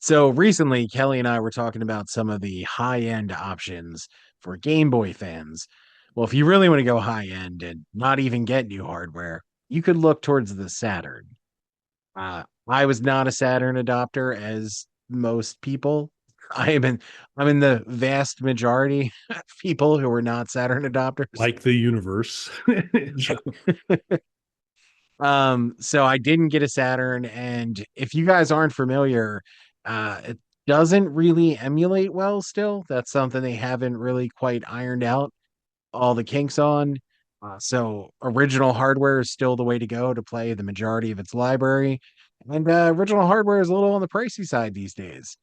So recently, Kelly and I were talking about some of the high end options for Game Boy fans. Well, if you really want to go high end and not even get new hardware, you could look towards the Saturn. I was not a Saturn adopter, as most people. I am in I'm in the vast majority of people who are not Saturn adopters. Like the universe. Yeah. So I didn't get a Saturn, and if you guys aren't familiar, it doesn't really emulate well still. That's something they haven't really quite ironed out all the kinks on. So original hardware is still the way to go to play the majority of its library. And original hardware is a little on the pricey side these days.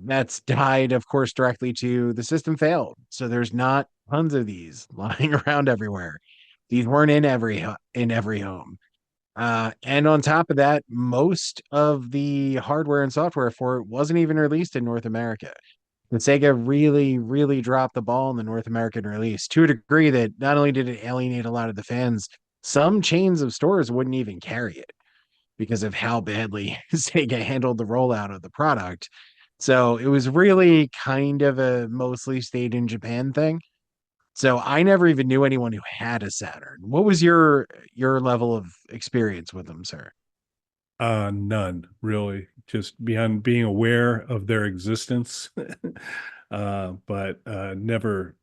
That's tied, of course, directly to the system failed. So there's not tons of these lying around everywhere. These weren't in every home. And on top of that, most of the hardware and software for it wasn't even released in North America. The Sega really, really dropped the ball in the North American release to a degree that not only did it alienate a lot of the fans, some chains of stores wouldn't even carry it because of how badly Sega handled the rollout of the product. So it was really kind of a mostly stayed in Japan thing. So I never even knew anyone who had a Saturn. What was your level of experience with them, sir? None really, just beyond being aware of their existence. But never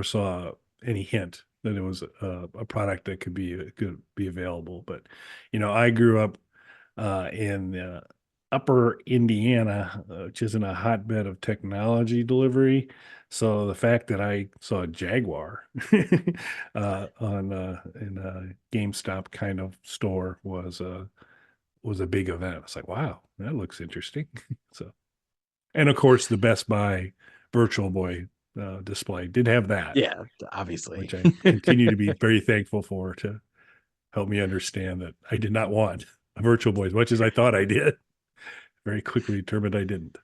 saw any hint that it was a product that could be available. But I grew up in upper Indiana, which isn't a hotbed of technology delivery. So the fact that I saw a Jaguar on in a GameStop kind of store was a big event. It's like, wow, that looks interesting. So, and of course, the Best Buy Virtual Boy display did have that, Yeah, obviously. which I continue to be very thankful for to help me understand that I did not want a Virtual Boy as much as I thought I did. Very quickly determined I didn't.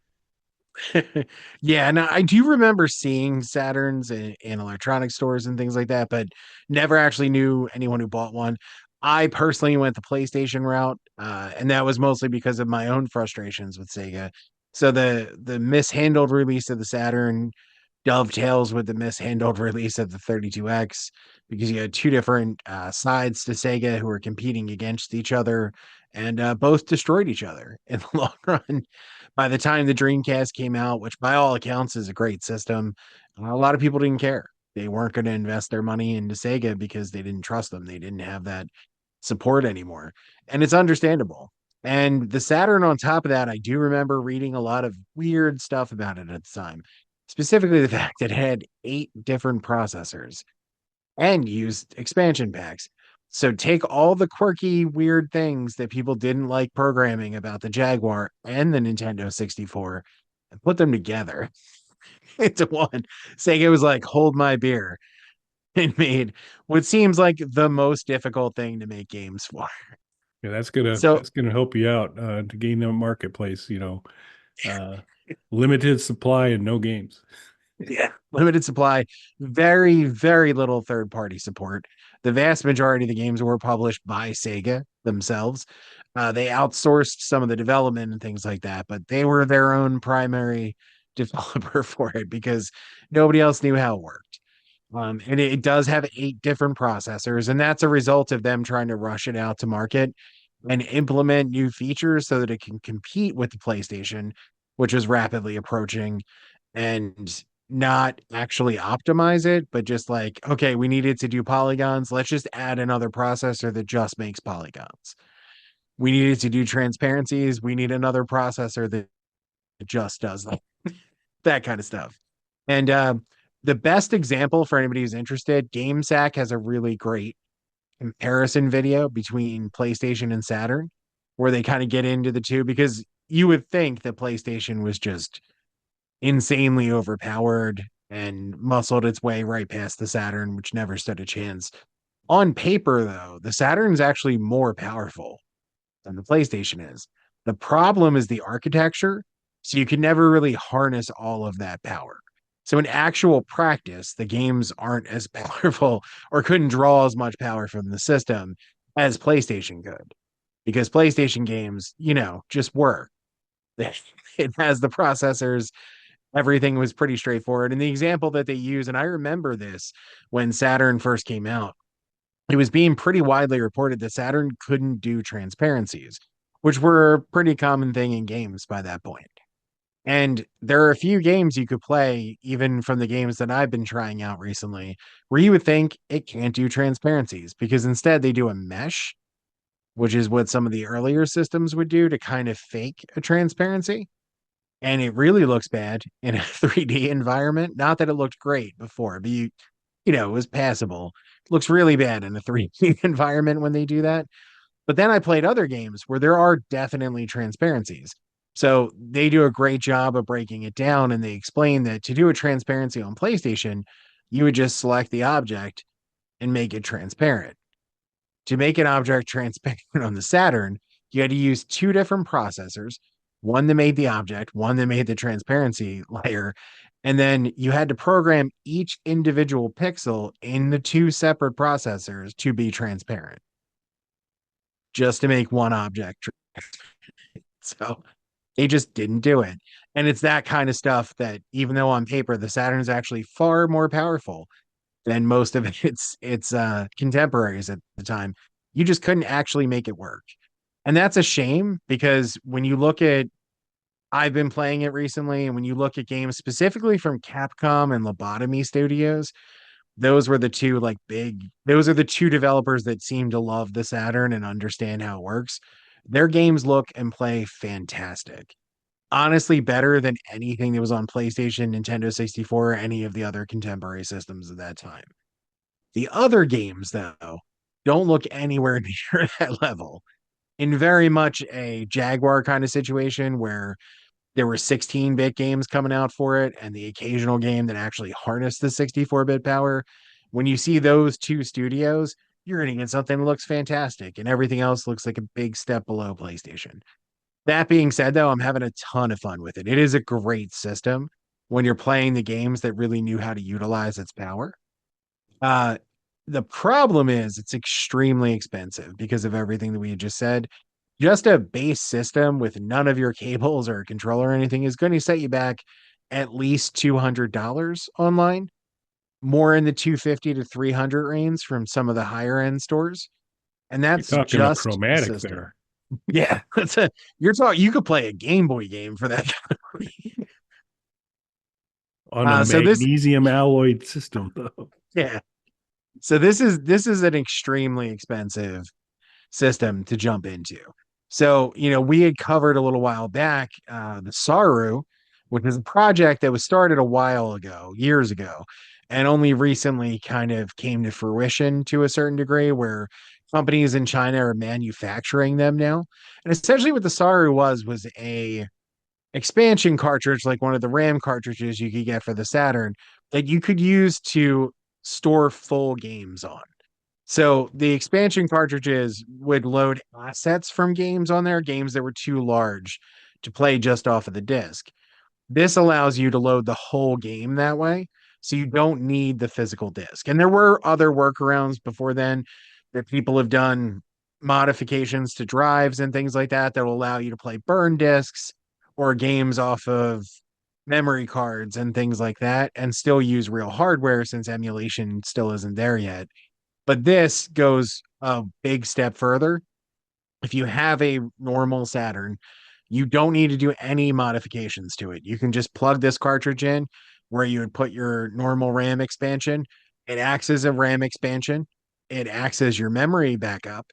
Yeah, and I do remember seeing Saturns in electronic stores and things like that, but never actually knew anyone who bought one. I personally went the PlayStation route, and that was mostly because of my own frustrations with Sega. So the mishandled release of the Saturn dovetails with the mishandled release of the 32X because you had two different sides to Sega who were competing against each other and both destroyed each other in the long run. By the time the Dreamcast came out, which by all accounts is a great system, a lot of people didn't care. They weren't going to invest their money into Sega because they didn't trust them. They didn't have that support anymore. And it's understandable. And the Saturn, on top of that, I do remember reading a lot of weird stuff about it at the time, specifically the fact that it had 8 different processors and used expansion packs. So take all the quirky, weird things that people didn't like programming about the Jaguar and the Nintendo 64 and put them together into one. Sega was like, hold my beer, and made what seems like the most difficult thing to make games for. Yeah, that's gonna help you out to gain the marketplace. Uh, limited supply and no games. Yeah, limited supply, very, very little third party support. The vast majority of the games were published by Sega themselves. They outsourced some of the development and things like that, but they were their own primary developer for it because nobody else knew how it worked. And it does have 8 different processors, and that's a result of them trying to rush it out to market and implement new features so that it can compete with the PlayStation, which is rapidly approaching, and not actually optimize it, but just like, okay, we needed to do polygons. Let's just add another processor that just makes polygons. We needed to do transparencies. We need another processor that just does that kind of stuff. And the best example for anybody who's interested, GameSack has a really great comparison video between PlayStation and Saturn, where they kind of get into the two because you would think that PlayStation was just insanely overpowered and muscled its way right past the Saturn, which never stood a chance. On paper, though, the Saturn's actually more powerful than the PlayStation is. The problem is the architecture, so you can never really harness all of that power. So in actual practice, the games aren't as powerful or couldn't draw as much power from the system as PlayStation could because PlayStation games, just work. It has the processors. Everything was pretty straightforward. And the example that they use, and I remember this when Saturn first came out, it was being pretty widely reported that Saturn couldn't do transparencies, which were a pretty common thing in games by that point. And there are a few games you could play, even from the games that I've been trying out recently, where you would think it can't do transparencies because instead they do a mesh, which is what some of the earlier systems would do to kind of fake a transparency. And it really looks bad in a 3D environment. Not that it looked great before, but it was passable. It looks really bad in a 3D environment when they do that. But then I played other games where there are definitely transparencies. So they do a great job of breaking it down, and they explain that to do a transparency on PlayStation, you would just select the object and make it transparent. To make an object transparent on the Saturn, you had to use two different processors, one that made the object, one that made the transparency layer. And then you had to program each individual pixel in the two separate processors to be transparent just to make one object. So they just didn't do it. And it's that kind of stuff that even though on paper the Saturn is actually far more powerful than most of its contemporaries at the time, you just couldn't actually make it work. And that's a shame because when you look at I've been playing it recently, and when you look at games specifically from Capcom and Lobotomy Studios, those were the two those are the two developers that seem to love the Saturn and understand how it works. Their games look and play fantastic. Honestly, better than anything that was on PlayStation, Nintendo 64, or any of the other contemporary systems at that time. The other games, though, don't look anywhere near that level. In very much a Jaguar kind of situation where there were 16-bit games coming out for it and the occasional game that actually harnessed the 64-bit power. When you see those two studios, you're going to get something that looks fantastic and everything else looks like a big step below PlayStation. That being said, though, I'm having a ton of fun with it. It is a great system when you're playing the games that really knew how to utilize its power. Uh, the problem is it's extremely expensive because of everything that we had just said. Just a base system with none of your cables or controller or anything is going to set you back at least $200 online, more in the 250 to 300 range from some of the higher end stores. And You're that's talking a just the chromatic system. there Yeah, you're talking. You could play a Game Boy game for that. on a So this, magnesium alloyed system, though. yeah. So this is an extremely expensive system to jump into. So, we had covered a little while back the Saru, which is a project that was started a while ago, years ago, and only recently kind of came to fruition to a certain degree where companies in China are manufacturing them now. And essentially what the Saru was a expansion cartridge like one of the RAM cartridges you could get for the Saturn that you could use to store full games on. So the expansion cartridges would load assets from games on there, games that were too large to play just off of the disc. This allows you to load the whole game that way. So you don't need the physical disc. And there were other workarounds before then that people have done modifications to drives and things like that that will allow you to play burn discs or games off of memory cards and things like that and still use real hardware since emulation still isn't there yet. But this goes a big step further. If you have a normal Saturn, you don't need to do any modifications to it. You can just plug this cartridge in where you would put your normal RAM expansion. It acts as a RAM expansion, it acts as your memory backup,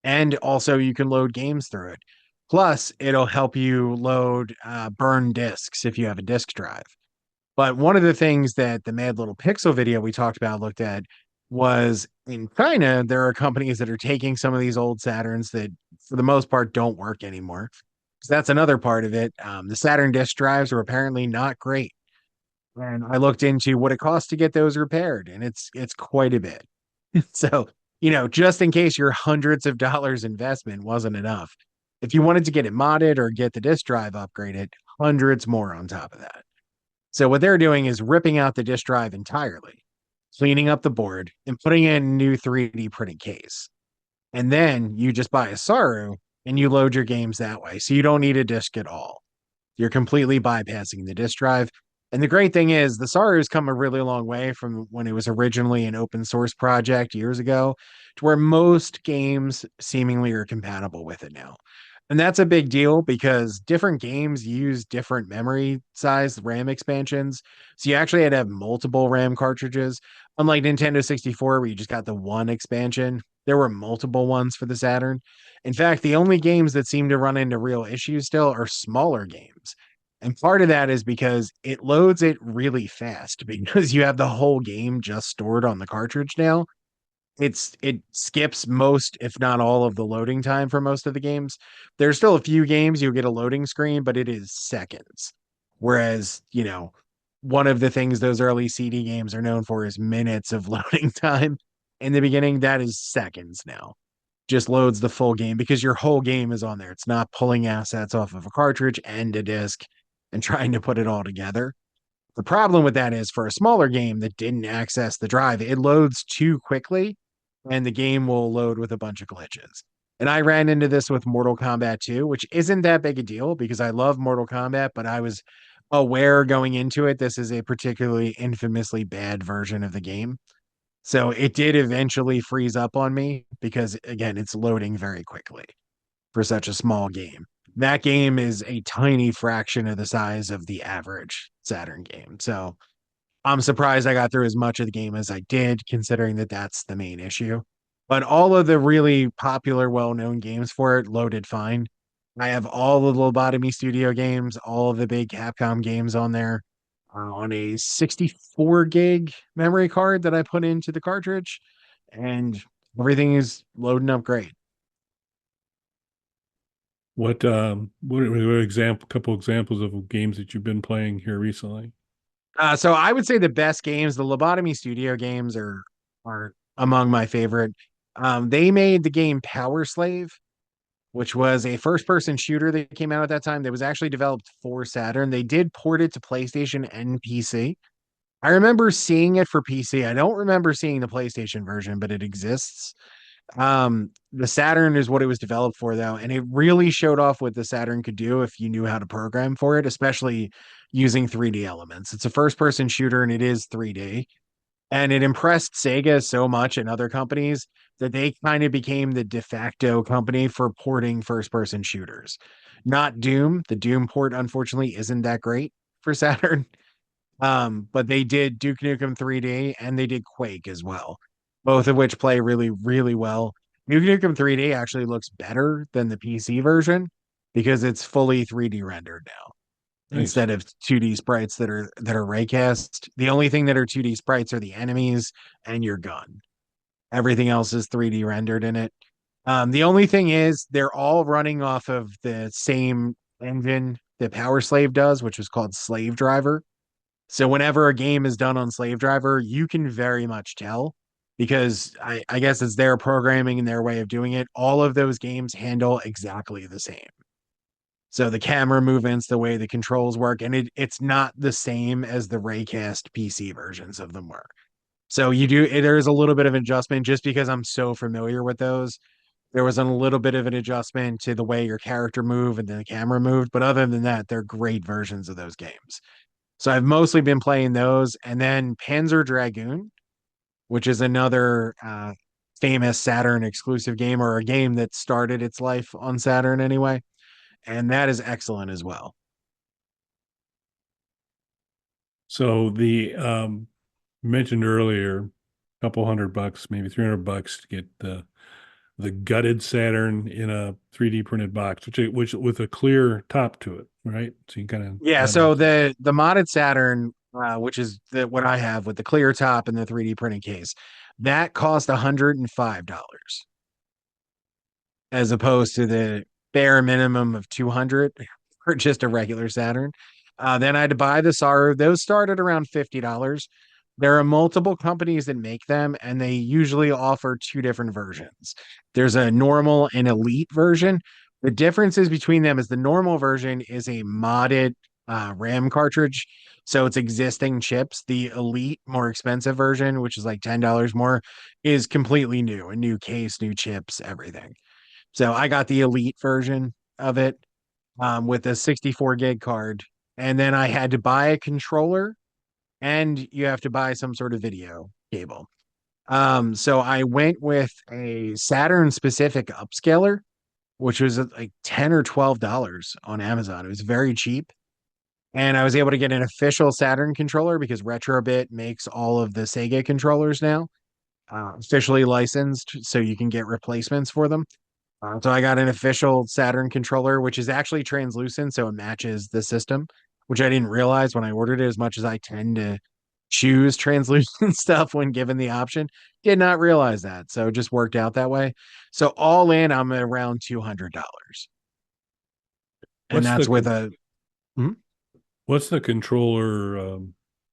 and also you can load games through it. Plus, it'll help you load burn discs if you have a disk drive. But one of the things that the Mad Little Pixel video we talked about looked at was in China, there are companies that are taking some of these old Saturns that, for the most part, don't work anymore. So that's another part of it. The Saturn disk drives are apparently not great, and I looked into what it costs to get those repaired, and it's quite a bit. So, just in case your hundreds of dollars investment wasn't enough, if you wanted to get it modded or get the disk drive upgraded, hundreds more on top of that. So what they're doing is ripping out the disk drive entirely, cleaning up the board, and putting in a new 3D printed case. And then you just buy a Saru and you load your games that way. So you don't need a disc at all. You're completely bypassing the disk drive. And the great thing is, the Saru's come a really long way from when it was originally an open source project years ago to where most games seemingly are compatible with it now. And that's a big deal because different games use different memory size RAM expansions. So you actually had to have multiple RAM cartridges. Unlike Nintendo 64, where you just got the one expansion, there were multiple ones for the Saturn. In fact, the only games that seem to run into real issues still are smaller games. And part of that is because it loads it really fast because you have the whole game just stored on the cartridge now. It skips most, if not all, of the loading time for most of the games. There's still a few games you'll get a loading screen, but it is seconds. Whereas, one of the things those early CD games are known for is minutes of loading time in the beginning. That is seconds now. Just loads the full game because your whole game is on there. It's not pulling assets off of a cartridge and a disc and trying to put it all together. The problem with that is for a smaller game that didn't access the drive, it loads too quickly and the game will load with a bunch of glitches. And I ran into this with Mortal Kombat 2, which isn't that big a deal because I love Mortal Kombat, but I was aware going into it this is a particularly infamously bad version of the game. So it did eventually freeze up on me because, again, it's loading very quickly for such a small game. That game is a tiny fraction of the size of the average Saturn game. So I'm surprised I got through as much of the game as I did, considering that that's the main issue. But all of the really popular, well known games for it loaded fine. I have all of the Lobotomy Studio games, all of the big Capcom games on there on a 64 gig memory card that I put into the cartridge, and everything is loading up great. What are couple examples of games that you've been playing here recently? So I would say the best games, the Lobotomy Studio games, are among my favorite. They made the game Power Slave, which was a first-person shooter that came out at that time that was actually developed for Saturn. They did port it to PlayStation and PC. I remember seeing it for PC. I don't remember seeing the PlayStation version, but it exists. The Saturn is what it was developed for, though, and it really showed off what the Saturn could do if you knew how to program for it, especially using 3D elements. It's a first-person shooter and it is 3D. And it impressed Sega so much and other companies that they kind of became the de facto company for porting first-person shooters. Not Doom. The Doom port, unfortunately, isn't that great for Saturn. But they did Duke Nukem 3D and they did Quake as well, both of which play really, really well. Duke Nukem 3D actually looks better than the PC version because it's fully 3D rendered now Nice. instead of 2D sprites that are raycast. The only thing that are 2D sprites are the enemies and your gun. Everything else is 3D rendered in it. The only thing is they're all running off of the same engine that Power Slave does, which was called Slave Driver. So whenever a game is done on Slave Driver, you can very much tell because I guess it's their programming and their way of doing it. All of those games handle exactly the same. So the camera movements, the way the controls work, and it's not the same as the raycast PC versions of them were. So there's a little bit of adjustment just because I'm so familiar with those. There was a little bit of an adjustment to the way your character moved and then the camera moved, but other than that, they're great versions of those games. So I've mostly been playing those, and then Panzer Dragoon, which is another famous Saturn exclusive game or a game that started its life on Saturn anyway, and that is excellent as well. So the you mentioned earlier, a couple $100, maybe $300 to get the gutted Saturn in a 3D printed box, which with a clear top to it, right? So you kind of Yeah, that so makes it. the modded Saturn, which is what I have with the clear top and the 3D printing case, that cost $105 as opposed to the bare minimum of 200 for just a regular Saturn. Then I had to buy the Saru. Those start at around $50. There are multiple companies that make them, and they usually offer two different versions. There's a normal and elite version. The differences between them is the normal version is a modded RAM cartridge. So it's existing chips. The elite, more expensive version, which is like $10 more, is completely new, a new case, new chips, everything. So I got the elite version of it with a 64 gig card. And then I had to buy a controller and you have to buy some sort of video cable. So I went with a Saturn specific upscaler, which was like 10 or $12 on Amazon. It was very cheap. And I was able to get an official Saturn controller because Retrobit makes all of the Sega controllers now, officially licensed, so you can get replacements for them. So I got an official Saturn controller, which is actually translucent, so it matches the system, which I didn't realize when I ordered it, as much as I tend to choose translucent stuff when given the option. Did not realize that. So it just worked out that way. So all in, I'm at around $200. And What's the that's with con- a, hmm? what's the controller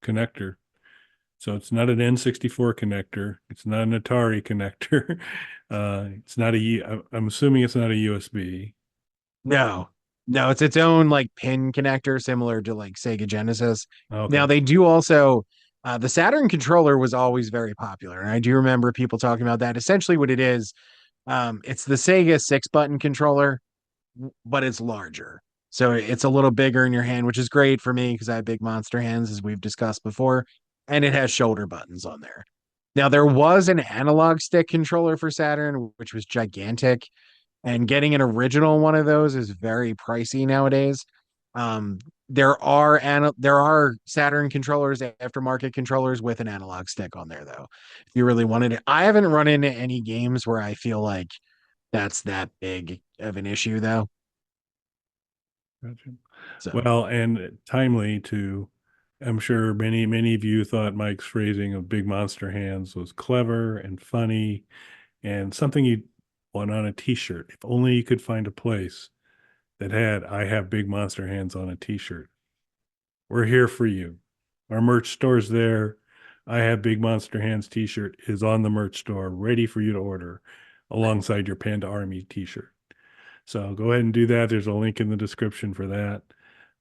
connector? So it's not an N64 connector. It's not an Atari connector. It's not I'm assuming it's not a USB. No, no, it's its own like pin connector, similar to like Sega Genesis. Now Okay. they do also the Saturn controller was always very popular, and I do remember people talking about that. Essentially, what it is, it's the Sega 6 button controller, but it's larger. So it's a little bigger in your hand, which is great for me because I have big monster hands, as we've discussed before, and it has shoulder buttons on there. Now there was an analog stick controller for Saturn, which was gigantic, and getting an original one of those is very pricey nowadays. Um, there are Saturn controllers, aftermarket controllers with an analog stick on there, though. If you really wanted it, I haven't run into any games where I feel like that's that big of an issue, though. Gotcha. So Well, and timely to, I'm sure many of you thought Mike's phrasing of big monster hands was clever and funny and something you'd want on a t-shirt. If only you could find a place that had I have big monster hands on a t-shirt. We're here for you. Our merch store's there. I have big monster hands t-shirt is on the merch store, ready for you to order alongside your Panda Army t-shirt. So go ahead and do that. There's a link in the description for that.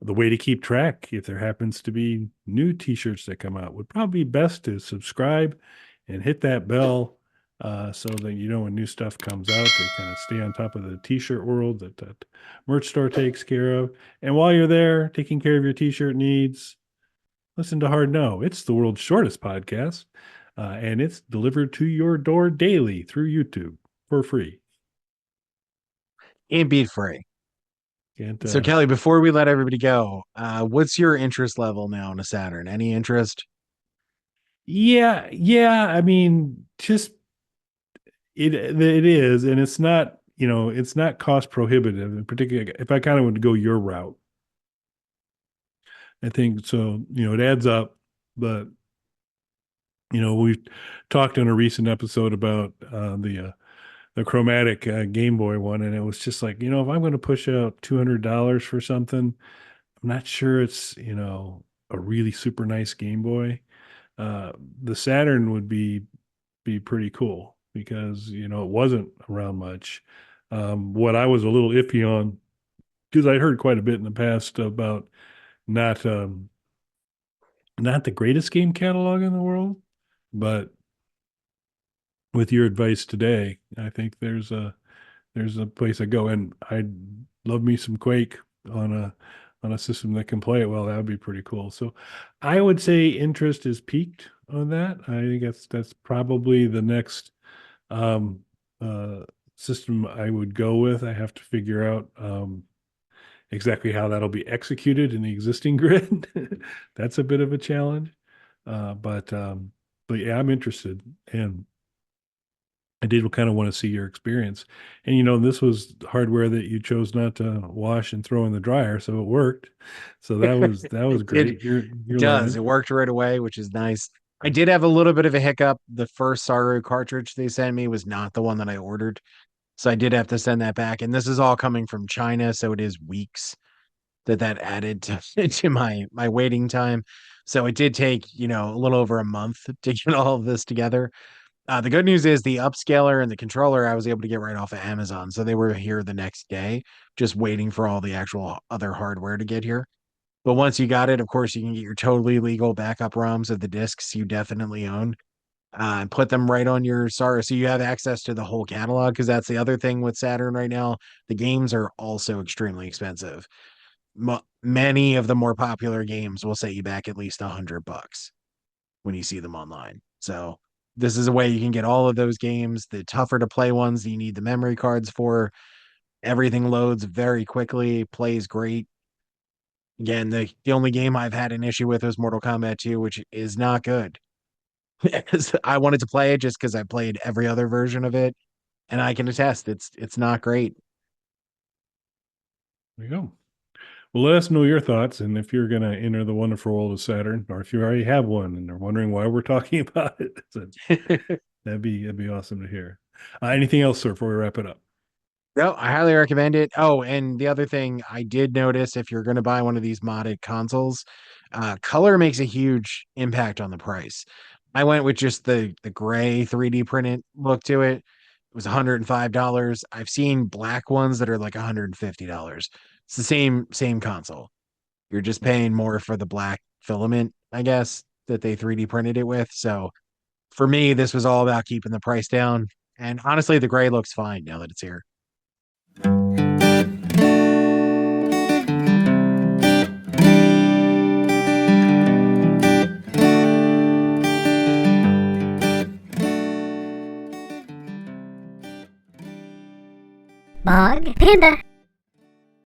The way to keep track, if there happens to be new t-shirts that come out, would probably be best to subscribe and hit that bell so that you know when new stuff comes out to kind of stay on top of the t-shirt world that merch store takes care of. And while you're there taking care of your t-shirt needs, listen to Hard No. It's the world's shortest podcast, and it's delivered to your door daily through YouTube for free. and beat free. And So Kelly, before we let everybody go, what's your interest level now in a Saturn? Any interest? yeah. I mean, just it is, and it's not, it's not cost prohibitive. In particular, if I kind of would go your route, I think so. It adds up, but we talked in a recent episode about the chromatic Game Boy one, and it was just like, if I'm going to push out $200 for something, I'm not sure it's a really super nice Game Boy. Uh, the Saturn would be pretty cool because it wasn't around much. What I was a little iffy on, because I heard quite a bit in the past about not not the greatest game catalog in the world, but with your advice today, I think there's a place I go, and I'd love me some Quake on a system that can play it well. That would be pretty cool. So I would say interest is peaked on that. I think that's probably the next um, uh, system I would go with. I have to figure out exactly how that'll be executed in the existing grid. That's a bit of a challenge, but yeah, I'm interested, and I did kind of want to see your experience. And this was hardware that you chose not to wash and throw in the dryer, so it worked. So that was It did. great. You're It does. learning. It worked right away, which is nice. I did have a little bit of a hiccup. The first Saru cartridge they sent me was not the one that I ordered. So I did have to send that back. And this is all coming from China. So it is weeks that added to, to my waiting time. So it did take, a little over a month to get all of this together. The good news is the upscaler and the controller I was able to get right off of Amazon. So they were here the next day, just waiting for all the actual other hardware to get here. But once you got it, of course, you can get your totally legal backup ROMs of the discs you definitely own. and put them right on your sorta, so you have access to the whole catalog. Because that's the other thing with Saturn right now. The games are also extremely expensive. Many of the more popular games will set you back at least $100 when you see them online. So this is a way you can get all of those games. The tougher to play ones, you need the memory cards for. Everything loads very quickly, plays great. Again, the only game I've had an issue with was Mortal Kombat 2, which is not good. I wanted to play it just because I played every other version of it, and I can attest it's not great. There you go. Well, let us know your thoughts, and if you're going to enter the wonderful world of Saturn, or if you already have one and are wondering why we're talking about it, so that'd be awesome to hear. Anything else, sir, before we wrap it up? No, I highly recommend it. Oh, and the other thing I did notice, if you're going to buy one of these modded consoles, color makes a huge impact on the price. I went with just the gray 3D printed look to it. It was $105. I've seen black ones that are like $150. It's the same console. You're just paying more for the black filament, I guess, that they 3D printed it with. So for me, this was all about keeping the price down. And honestly, the gray looks fine now that it's here. Bog Panda.